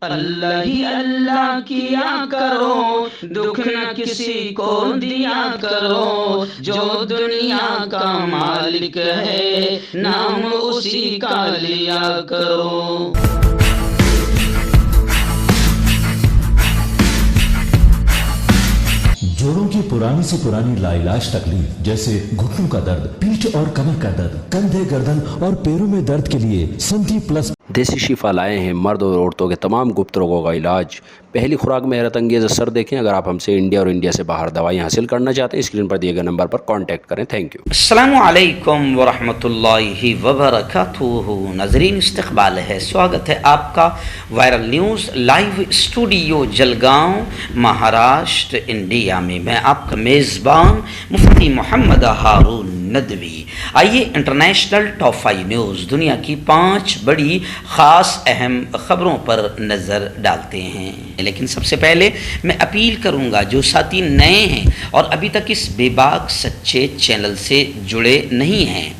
अल्लाह ही अल्लाह किया करो, दुख न किसी को दिया करो। जो दुनिया का मालिक है, नाम उसी का लिया करो। जोड़ों की पुरानी से पुरानी लाइलाज तकलीफ जैसे घुटनों का दर्द, पीठ और कमर का दर्द, कंधे, गर्दन और पैरों में दर्द के लिए संधि प्लस देसी शिफा लाए हैं मर्द और औरतों के तमाम गुप्त रोगों का इलाज। पहली खुराक में हैरत अंगेज़ असर देखें। अगर आप हमसे इंडिया और इंडिया से बाहर दवाई हासिल करना चाहते हैं, स्क्रीन पर दिए गए नंबर पर कांटेक्ट करें। Thank you. अस्सलामु अलैकुम वरहमतुल्लाहि वबरकातुहू। नाज़रीन, इस्तक़बाल है, स्वागत है आपका viral news live studio Jalgaon, Maharashtra, India में। मैं आपका मेज़बान मुफ्ती मोहम्मद हारून नदवी। आइए इंटरनेशनल टॉप 5 न्यूज़, दुनिया की 5 बड़ी ख़ास अहम ख़बरों पर नज़र डालते हैं। लेकिन सबसे पहले मैं अपील करूंगा, जो साथी नए हैं और अभी तक इस बेबाक सच्चे चैनल से जुड़े नहीं हैं,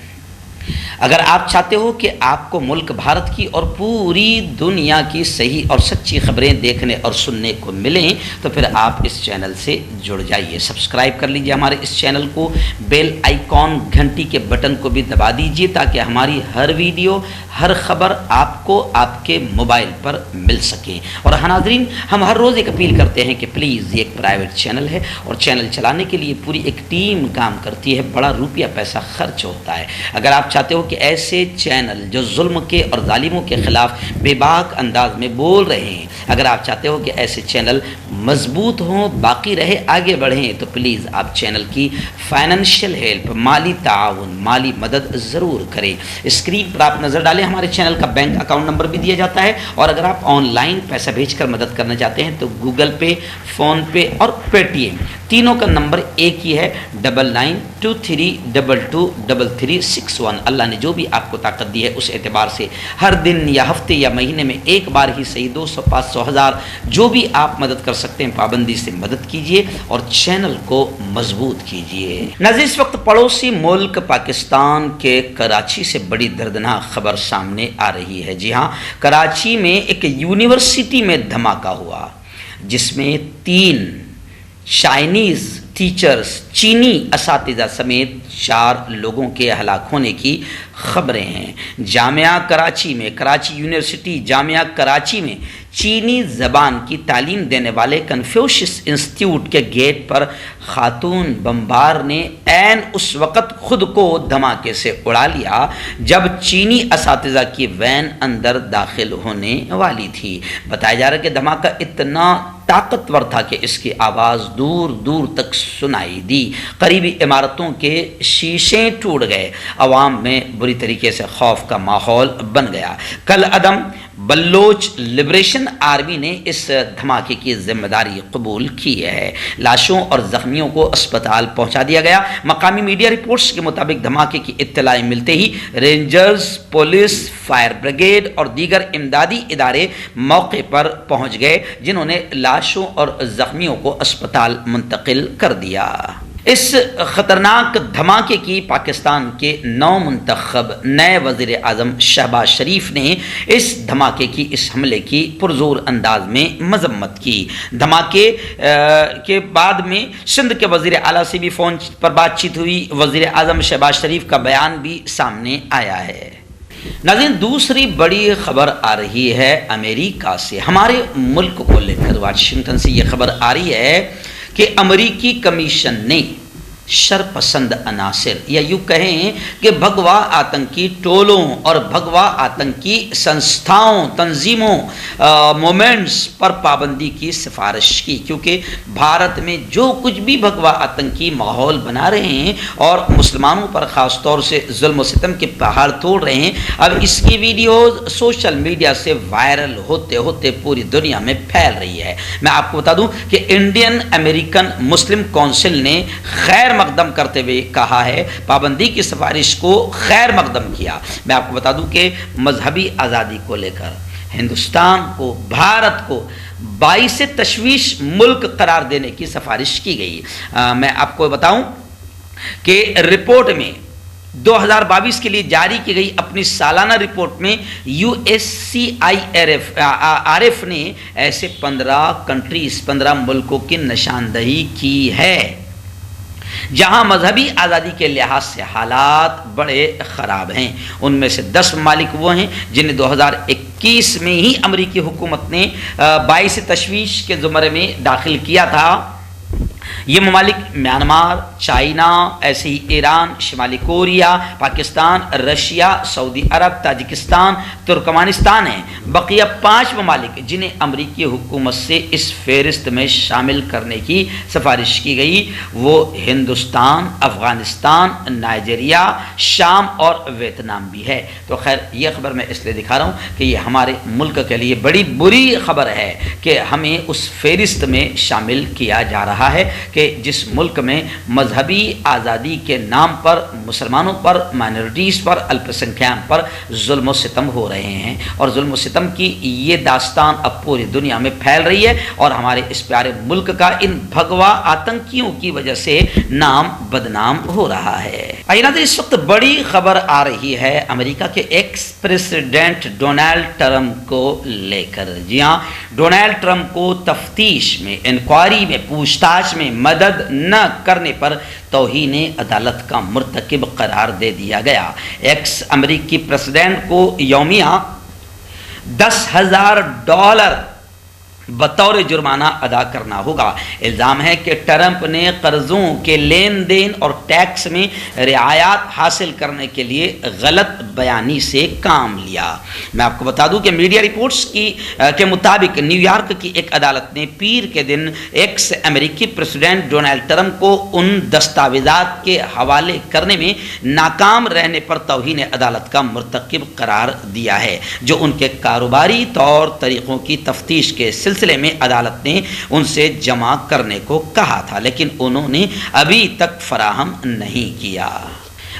अगर आप चाहते हो कि आपको मुल्क भारत की और पूरी दुनिया की सही और सच्ची खबरें देखने और सुनने को मिलें, तो फिर आप इस चैनल से जुड़ जाइए। सब्सक्राइब कर लीजिए हमारे इस चैनल को, बेल आइकॉन घंटी के बटन को भी दबा दीजिए, ताकि हमारी हर वीडियो, हर खबर आपको आपके मोबाइल पर मिल सके। और हाँ नाज़रीन, हम हर रोज़ एक अपील करते हैं कि प्लीज़, ये एक प्राइवेट चैनल है और चैनल चलाने के लिए पूरी एक टीम काम करती है, बड़ा रुपया पैसा खर्च होता है। अगर आप चाहते हो कि ऐसे चैनल जो जुल्म के और जालिमों के ख़िलाफ़ बेबाक अंदाज में बोल रहे हैं, अगर आप चाहते हो कि ऐसे चैनल मजबूत हों, बाकी रहे, आगे बढ़ें, तो प्लीज़ आप चैनल की फाइनेंशियल हेल्प, माली ताउन, माली मदद ज़रूर करें। स्क्रीन पर आप नज़र डालें, हमारे चैनल का बैंक अकाउंट नंबर भी दिया जाता है। और अगर आप ऑनलाइन पैसा भेजकर मदद करना चाहते हैं तो गूगल पे, फ़ोन पे और पेटीएम, तीनों का नंबर एक ही है, 9923223361। अल्लाह ने जो भी आपको ताकत दी है उस एतबार से हर दिन या हफ्ते या महीने में एक बार ही सही 200, 500, 1000, जो भी आप मदद कर सकते हैं, पाबंदी से मदद कीजिए और चैनल को मजबूत कीजिए। नाज़रीन, इस वक्त पड़ोसी मुल्क पाकिस्तान के कराची से बड़ी दर्दनाक खबर सामने आ रही है। जी हाँ, कराची में एक यूनिवर्सिटी में धमाका हुआ, जिसमें 3 चाइनीज़ टीचर्स, चीनी असातिज़ा समेत 4 लोगों के हलाक होने की खबरें हैं। जामिया कराची में, कराची यूनिवर्सिटी जामिया कराची में चीनी ज़बान की तालीम देने वाले कन्फ्यूशियस इंस्टीट्यूट के गेट पर खातून बमबार ने ऐन उस वक़्त खुद को धमाके से उड़ा लिया जब चीनी असातिज़ा की वैन अंदर दाखिल होने वाली थी। बताया जा रहा है कि धमाका इतना ताकतवर था कि इसकी आवाज़ दूर दूर तक सुनाई दी। करीबी इमारतों के शीशे टूट गए। अवाम में बुरी तरीके से खौफ का माहौल बन गया। कल अदम बल्लोच लिबरेशन आर्मी ने इस धमाके की जिम्मेदारी कबूल की है। लाशों और जख्मियों को अस्पताल पहुंचा दिया गया। मकामी मीडिया रिपोर्ट्स के मुताबिक धमाके की इत्तलाई मिलते ही रेंजर्स, पुलिस, फायर ब्रिगेड और दीगर इमदादी इदारे मौके पर पहुंच गए, जिन्होंने लाशों और जख्मियों को अस्पताल मुंतकिल कर दिया। इस ख़तरनाक धमाके की पाकिस्तान के नौ मुंतखब नए वज़ीर आज़म शहबाज शरीफ ने इस धमाके की, इस हमले की पुरजोर अंदाज में मजम्मत की। धमाके के बाद में सिंध के वज़ीर आला से भी फ़ोन पर बातचीत हुई। वज़ीर आज़म शहबाज शरीफ का बयान भी सामने आया है। नाज़रीन, दूसरी बड़ी खबर आ रही है अमेरिका से। हमारे मुल्क को लेकर वाशिंगटन से ये खबर आ रही है कि अमेरिकी कमीशन ने शरपसंद अनासिर, या यूँ कहें कि भगवा आतंकी टोलों और भगवा आतंकी संस्थाओं, तंजीमों, मोमेंट्स पर पाबंदी की सिफारिश की, क्योंकि भारत में जो कुछ भी भगवा आतंकी माहौल बना रहे हैं और मुसलमानों पर ख़ास तौर से जुल्म सितम के पहाड़ तोड़ रहे हैं, अब इसकी वीडियो सोशल मीडिया से वायरल होते होते पूरी दुनिया में फैल रही है। मैं आपको बता दूं कि इंडियन अमेरिकन मुस्लिम काउंसिल ने खैर मकदम करते हुए कहा है, पाबंदी की सिफारिश को खैर मकदम किया। मैं आपको बता दूं कि मजहबी आज़ादी को लेकर हिंदुस्तान को, भारत को 22 तशवीश मुल्क करार देने की सिफारिश की गई। मैं आपको बताऊं कि रिपोर्ट में 2022 के लिए जारी की गई अपनी सालाना रिपोर्ट में USCIRF ने ऐसे 15 मुल्कों की निशानदही की है जहां मजहबी आज़ादी के लिहाज से हालात बड़े ख़राब हैं। उनमें से 10 ममालिक वो हैं जिन्हें 2021 में ही अमरीकी हुकूमत ने 22 तशवीश के ज़ुमरे में दाखिल किया था। ये ममालिक म्यांमार, चाइना, ऐसे ही ईरान, शिमाली Korea, Pakistan, Russia, Saudi Arab, Tajikistan, Turkmenistan हैं। बकिया 5 ममालिक जिन्हें अमरीकी हुकूमत से इस फहरिस्त में शामिल करने की सिफारिश की गई वो हिंदुस्तान, अफ़गानिस्तान, नाइजीरिया, शाम और वियतनाम भी है। तो खैर ये ख़बर मैं इसलिए दिखा रहा हूँ कि ये हमारे मुल्क के लिए बड़ी बुरी ख़बर है कि हमें उस फहरिस्त में शामिल किया जा रहा है कि जिस मुल्क में मजहबी आज़ादी के नाम पर मुसलमानों पर, माइनॉरिटीज़ पर, अल्पसंख्यक पर जुल्म सितम हो रहे हैं और जुल्म सितम की ये दास्तान अब पूरी दुनिया में फैल रही है और हमारे इस प्यारे मुल्क का इन भगवा आतंकियों की वजह से नाम बदनाम हो रहा है। आइए इस वक्त बड़ी खबर आ रही है अमेरिका के एक्स प्रेसिडेंट डोनाल्ड ट्रंप को लेकर। जी हाँ, डोनाल्ड ट्रंप को तफ्तीश में, इंक्वायरी में, पूछताछ में मदद न करने पर तौहीन अदालत का मुर्तकिब करार दे दिया गया। एक्स अमेरिकी प्रेसिडेंट को यौमिया $10,000 बतौर जुर्माना अदा करना होगा। इल्ज़ाम है कि ट्रंप ने कर्ज़ों के लेन देन और टैक्स में रियायत हासिल करने के लिए गलत बयानी से काम लिया। मैं आपको बता दूं कि मीडिया रिपोर्ट्स के मुताबिक न्यूयॉर्क की एक अदालत ने पीर के दिन एक्स अमेरिकी प्रेसिडेंट डोनाल्ड ट्रंप को उन दस्तावेज़ात के हवाले करने में नाकाम रहने पर तौहीन अदालत का मुर्तकिब करार दिया है जो उनके कारोबारी तौर तरीक़ों की तफ्तीश के सिलसिले में अदालत ने उनसे जमा करने को कहा था, लेकिन उन्होंने अभी तक फराहम नहीं किया।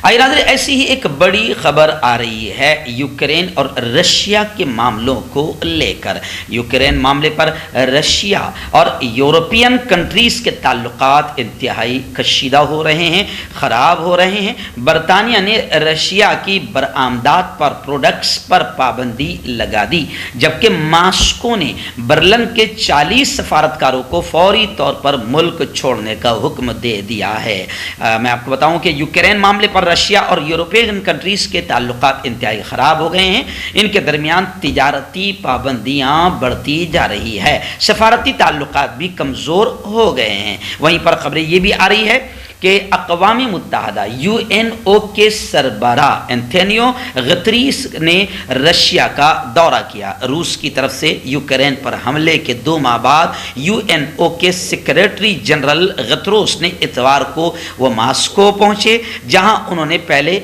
आइए नाज़रीन, ऐसी ही एक बड़ी खबर आ रही है यूक्रेन और रशिया के मामलों को लेकर। यूक्रेन मामले पर रशिया और यूरोपियन कंट्रीज़ के ताल्लुकात इंतहाई कशीदा हो रहे हैं, ख़राब हो रहे हैं। बरतानिया ने रशिया की बरामदात पर, प्रोडक्ट्स पर पाबंदी लगा दी, जबकि मास्को ने बर्लिन के 40 सफारतकारों को फौरी तौर पर मुल्क छोड़ने का हुक्म दे दिया है। मैं आपको बताऊं कि यूक्रेन मामले पर रशिया और यूरोपियन कंट्रीज़ के ताल्लुकात इंतहाई ख़राब हो गए हैं। इनके दरमियान तिजारती पाबंदियाँ बढ़ती जा रही है, सफारती ताल्लुकात भी कमज़ोर हो गए हैं। वहीं पर खबरें ये भी आ रही है कि अक़वाम मुत्तहदा UNO के सरबरा एंथोनियो गुतेरेस ने रशिया का दौरा किया। रूस की तरफ से यूक्रेन पर हमले के 2 माह बाद UNO के सेक्रेटरी जनरल गुतेरेस ने इतवार को वो मास्को पहुँचे, जहाँ उन्होंने पहले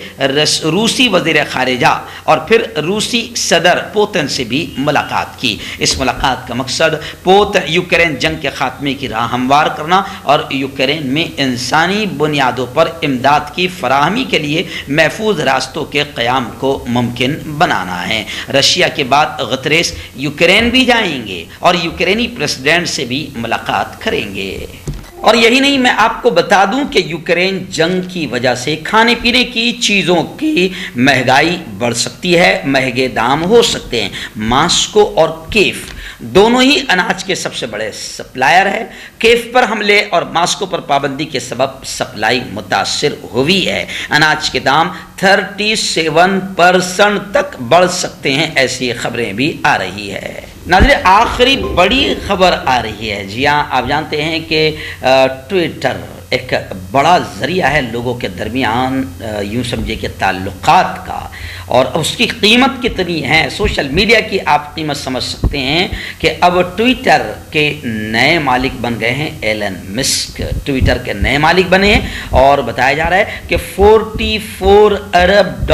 रूसी वज़ीर ख़ारिजा और फिर रूसी सदर पुतिन से भी मुलाकात की। इस मुलाकात का मकसद यूक्रेन जंग के खात्मे की राह हमवार करना और यूक्रेन में इंसानी बुनियादों पर इमदाद की फराहमी के लिए महफूज रास्तों के क़याम को मुमकिन बनाना है। रशिया के बाद गुतेरेस यूक्रेन भी जाएंगे और यूक्रेनी प्रेसिडेंट से भी मुलाकात करेंगे। और यही नहीं, मैं आपको बता दूं कि यूक्रेन जंग की वजह से खाने पीने की चीज़ों की महंगाई बढ़ सकती है, महंगे दाम हो सकते हैं। मास्को और कीव दोनों ही अनाज के सबसे बड़े सप्लायर है। कीव पर हमले और मास्को पर पाबंदी के सबब सप्लाई मुतासिर हुई है। अनाज के दाम 37% तक बढ़ सकते हैं, ऐसी खबरें भी आ रही है। नाज़रीन, आखिरी बड़ी खबर आ रही है। जी हाँ, आप जानते हैं कि ट्विटर एक बड़ा ज़रिया है लोगों के दरमियान यूँ समझे कि ताल्लुकात का, और उसकी कीमत कितनी है, सोशल मीडिया की आप कीमत समझ सकते हैं कि अब ट्विटर के नए मालिक बन गए हैं एलन मस्क। ट्विटर के नए मालिक बने हैं और बताया जा रहा है कि $44 अरब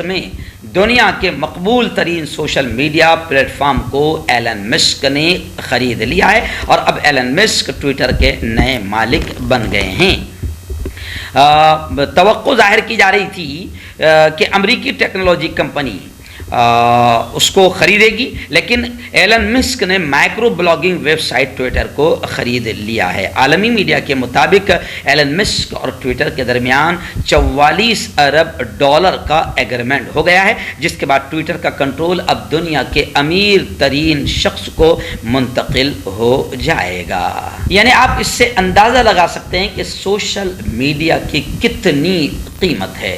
में दुनिया के मकबूल तरीन सोशल मीडिया प्लेटफॉर्म को एलन मस्क ने ख़रीद लिया है और अब एलन मस्क ट्विटर के नए मालिक बन गए हैं। तवक्को ज़ाहिर की जा रही थी कि अमरीकी टेक्नोलॉजी कंपनी उसको खरीदेगी, लेकिन एलन मस्क ने माइक्रो ब्लॉगिंग वेबसाइट ट्विटर को खरीद लिया है। आलमी मीडिया के मुताबिक एलन मस्क और ट्विटर के दरमियान 44 अरब डॉलर का एग्रीमेंट हो गया है, जिसके बाद ट्विटर का कंट्रोल अब दुनिया के अमीर तरीन शख्स को मुंतकिल हो जाएगा। यानी आप इससे अंदाज़ा लगा सकते हैं कि सोशल मीडिया की कितनी कीमत है।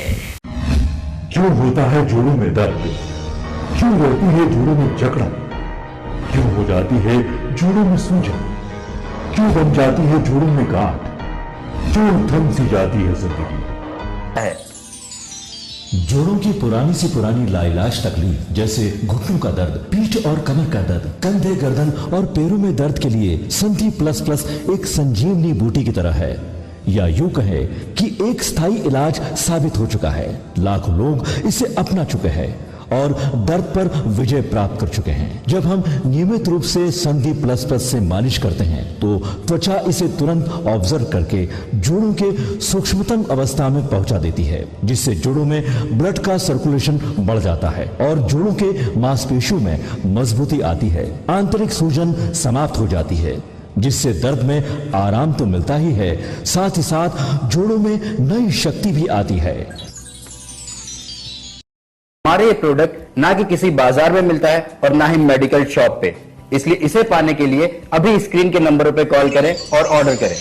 क्यों होता है जोड़ों में दर्द, क्यों रहती है जोड़ों में जकड़न, क्यों हो जाती है जोड़ों में सूजन, क्यों बन जाती है जोड़ों में गांठ, क्यों थम सी जाती है जिंदगी। जोड़ों की पुरानी सी पुरानी लाइलाज तकलीफ जैसे घुटनों का दर्द, पीठ और कमर का दर्द, कंधे गर्दन और पैरों में दर्द के लिए संधि प्लस प्लस एक संजीवनी बूटी की तरह है, या यूं कहे कि एक स्थायी इलाज साबित हो चुका है। लाखों लोग इसे अपना चुके हैं और दर्द पर विजय प्राप्त कर चुके हैं। जब हम नियमित रूप से संधि प्लस प्लस से मालिश करते हैं तो त्वचा इसे तुरंत ऑब्जर्व करके जोड़ों के सूक्ष्मतम अवस्था में पहुंचा देती है, जिससे जोड़ों में ब्लड का सर्कुलेशन बढ़ जाता है और जोड़ों के मांसपेशियों में मजबूती आती है। आंतरिक सूजन समाप्त हो जाती है, जिससे दर्द में आराम तो मिलता ही है, साथ ही साथ जोड़ों में नई शक्ति भी आती है। हमारे ये प्रोडक्ट ना कि किसी बाजार में मिलता है और ना ही मेडिकल शॉप पे, इसलिए इसे पाने के लिए अभी स्क्रीन के नंबरों पे कॉल करें और ऑर्डर करें।